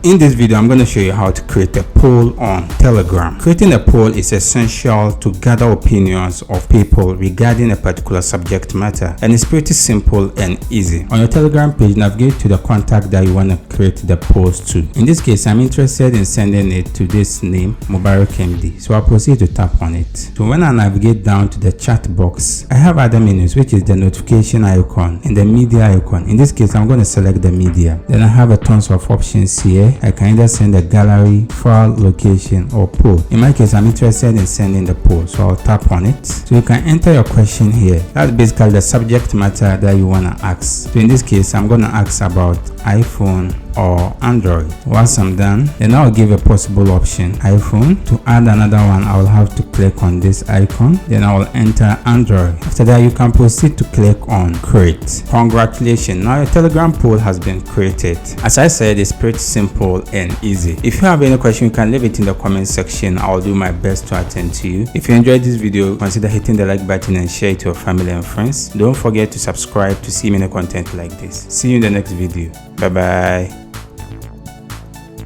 In this video, I'm going to show you how to create a poll on Telegram. Creating a poll is essential to gather opinions of people regarding a particular subject matter, and it's pretty simple and easy. On your Telegram page, navigate to the contact that you want to create the post to. In this case, I'm interested in sending it to this name, Mubarick MD. So I'll proceed to tap on it. So when I navigate down to the chat box, I have other menus, which is the notification icon and the media icon. In this case, I'm going to select the media. Then I have a tons of options here. I can either send a gallery, file, location, or poll. In my case, I'm interested in sending the poll, so I'll tap on it. So you can enter your question here. That's basically the subject matter that you want to ask. So in this case, I'm going to ask about iPhone or Android. Once I'm done, then I'll give a possible option, iPhone. To add another one, I'll have to click on this icon. Then I will enter Android. After that, you can proceed to click on create. Congratulations, now your Telegram poll has been created. As I said, it's pretty simple and easy. If you have any question, you can leave it in the comment section. I'll do my best to attend to you. If you enjoyed this video, consider hitting the like button and share it to your family and friends. Don't forget to subscribe to see many content like this. See you in the next video. Bye bye.